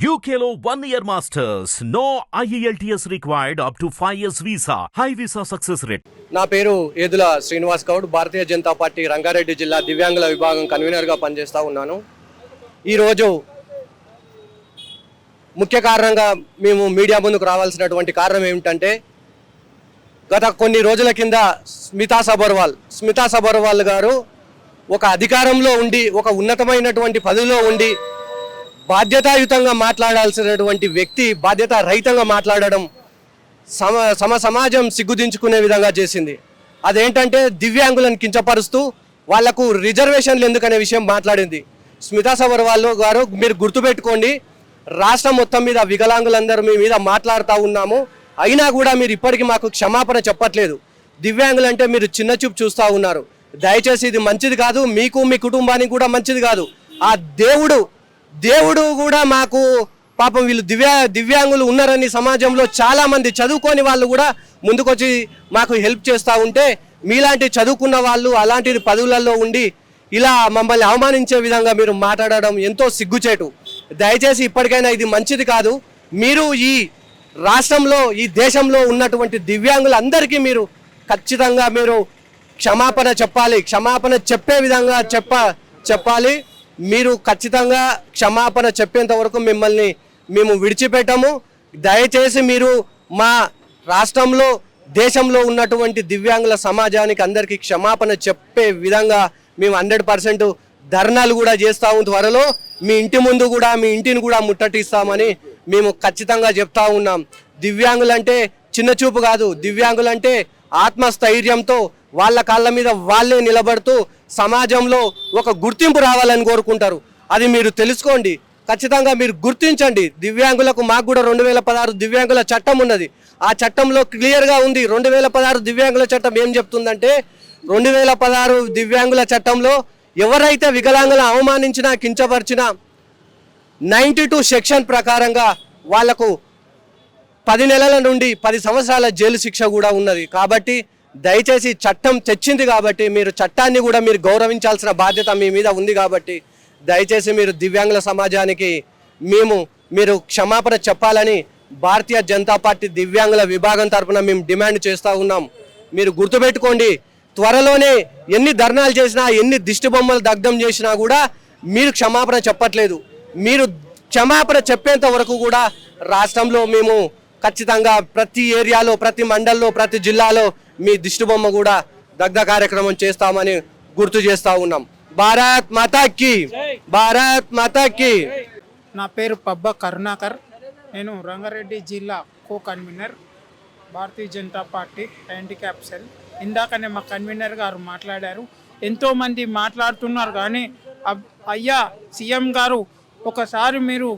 UKLO 1 year masters. No IELTS required up to 5 years visa. High visa success rate. నా పేరు Yedula Srinivas Goud. Bharatiya Janata party Rangareddy జిల్లా దివ్యాంగుల విభాగం కన్వీనర్గా పనిచేస్తూ ఉన్నాను. ఈరోజు ముఖ్య కారణంగా మేము మీడియా ముందుకు రావాల్సినటువంటి కారణం ఏమిటంటే, గత కొన్ని రోజుల కింద స్మితా సబర్వాల్ గారు ఒక అధికారంలో ఉండి, ఒక ఉన్నతమైనటువంటి పదవిలో ఉండి బాధ్యతాయుతంగా మాట్లాడాల్సినటువంటి వ్యక్తి బాధ్యత రహితంగా మాట్లాడడం సమాజం సిగ్గుదించుకునే విధంగా చేసింది. అదేంటంటే, దివ్యాంగులను కించపరుస్తూ వాళ్లకు రిజర్వేషన్లు ఎందుకనే విషయం మాట్లాడింది. స్మితా సబర్వాల్ గారు, మీరు గుర్తుపెట్టుకోండి, రాష్ట్రం మొత్తం మీద వికలాంగులందరూ మీ మీద మాట్లాడుతూ ఉన్నాము, అయినా కూడా మీరు ఇప్పటికీ మాకు క్షమాపణ చెప్పట్లేదు. దివ్యాంగులంటే మీరు చిన్న చూపు చూస్తూ ఉన్నారు. దయచేసి ఇది మంచిది కాదు, మీకు మీ కుటుంబానికి కూడా మంచిది కాదు. ఆ దేవుడు కూడా మాకు పాపం వీళ్ళు దివ్యాంగులు ఉన్నారని సమాజంలో చాలామంది చదువుకోని వాళ్ళు కూడా ముందుకొచ్చి మాకు హెల్ప్ చేస్తూ ఉంటే, మీలాంటి చదువుకున్న వాళ్ళు అలాంటి పదవులలో ఉండి ఇలా మమ్మల్ని అవమానించే విధంగా మీరు మాట్లాడడం ఎంతో సిగ్గుచేటు. దయచేసి ఇప్పటికైనా ఇది మంచిది కాదు. మీరు ఈ రాష్ట్రంలో, ఈ దేశంలో ఉన్నటువంటి దివ్యాంగులందరికీ మీరు ఖచ్చితంగా మీరు క్షమాపణ చెప్పాలి. క్షమాపణ చెప్పే విధంగా చెప్పాలి. మీరు ఖచ్చితంగా క్షమాపణ చెప్పేంత వరకు మిమ్మల్ని మేము విడిచిపెట్టము. దయచేసి మీరు మా రాష్ట్రంలో, దేశంలో ఉన్నటువంటి దివ్యాంగుల సమాజానికి అందరికీ క్షమాపణ చెప్పే విధంగా మేము 100% ధర్నాలు కూడా చేస్తాము. త్వరలో మీ ఇంటి ముందు కూడా, మీ ఇంటిని కూడా ముట్టటిస్తామని మేము ఖచ్చితంగా చెప్తా ఉన్నాం. దివ్యాంగులంటే చిన్న చూపు కాదు, దివ్యాంగులంటే ఆత్మస్థైర్యంతో వాళ్ళ కాళ్ళ మీద వాళ్ళే నిలబడుతూ సమాజంలో ఒక గుర్తింపు రావాలని కోరుకుంటారు. అది మీరు తెలుసుకోండి, ఖచ్చితంగా మీరు గుర్తించండి. దివ్యాంగులకు మాకు కూడా 2016 దివ్యాంగుల చట్టం ఉన్నది. ఆ చట్టంలో క్లియర్గా ఉంది. 2016 దివ్యాంగుల చట్టం ఏం చెప్తుందంటే, 2016 దివ్యాంగుల చట్టంలో ఎవరైతే వికలాంగులను అవమానించినా, కించపరిచినా 92 సెక్షన్ ప్రకారంగా వాళ్లకు 10 నెలల నుండి 10 సంవత్సరాల జైలు శిక్ష కూడా ఉన్నది. కాబట్టి దయచేసి చట్టం తెచ్చింది కాబట్టి మీరు చట్టాన్ని కూడా మీరు గౌరవించాల్సిన బాధ్యత మీ మీద ఉంది. కాబట్టి దయచేసి మీరు దివ్యాంగుల సమాజానికి మీరు క్షమాపణ చెప్పాలని భారతీయ జనతా పార్టీ దివ్యాంగుల విభాగం తరఫున మేము డిమాండ్ చేస్తూ ఉన్నాం. మీరు గుర్తుపెట్టుకోండి, త్వరలోనే ఎన్ని ధర్నాలు చేసినా, ఎన్ని దిష్టి బొమ్మలు దగ్ధం చేసినా కూడా మీరు క్షమాపణ చెప్పట్లేదు. మీరు క్షమాపణ చెప్పేంత వరకు కూడా రాష్ట్రంలో మేము ఖచ్చితంగా ప్రతి ఏరియాలో, ప్రతి మండల్లో, ప్రతి జిల్లాలో మీ దిష్టి బొమ్మ కూడా దగ్ధ కార్యక్రమం చేస్తామని గుర్తు చేస్తూ ఉన్నాం. భారత్ మాతాకి, భారత్ మాతాకి. నా పేరు పబ్బ కరుణాకర్. నేను రంగారెడ్డి జిల్లా co convener, Bharatiya Janata party handicap cell. ఇందాకనే మా కన్వీనర్ గారు మాట్లాడారు. ఎంతోమంది మాట్లాడుతున్నారు, కానీ అయ్యా సీఎం గారు ఒకసారి మీరు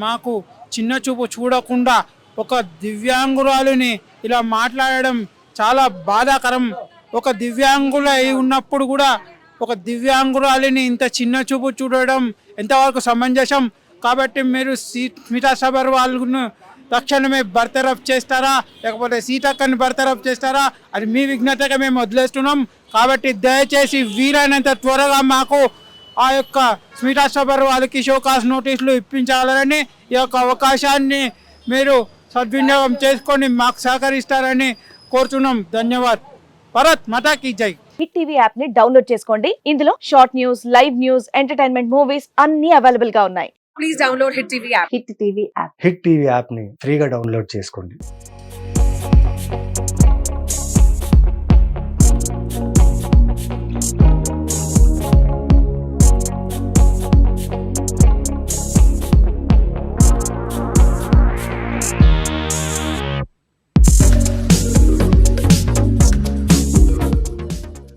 మాకు చిన్న చూపు చూడకుండా ఒక దివ్యాంగురాలిని ఇలా మాట్లాడడం చాలా బాధాకరం. ఒక దివ్యాంగుల అయి ఉన్నప్పుడు కూడా ఒక దివ్యాంగురాలిని ఇంత చిన్న చూపు చూడడం ఎంతవరకు సమంజసం? కాబట్టి మీరు స్మితా సబర్వాల్ను తక్షణమే బర్తరఫ్ చేస్తారా, లేకపోతే సీతక్కని బర్తరఫ్ చేస్తారా? అది మీ విఘ్నతగా మేము వదిలేస్తున్నాం. కాబట్టి దయచేసి వీలైనంత త్వరగా మాకు ఆ యొక్క స్మితా సబర్వాల్కి షోకాస్ నోటీసులు ఇప్పించాలని, ఈ యొక్క అవకాశాన్ని మీరు సద్వినియోగం చేసుకొని మాకు సహకరిస్తారని కోరుతున్నాం. ధన్యవాద్. భారత్ మాతాకి జై. హిట్ టీవీ యాప్ ని డౌన్లోడ్ చేసుకోండి. ఇందులో short news, live news, entertainment movies అన్ని అవైలబుల్ గా ఉన్నాయి. Please download hit TV app. Hit TV app ని ఫ్రీగా డౌన్లోడ్ చేసుకోండి.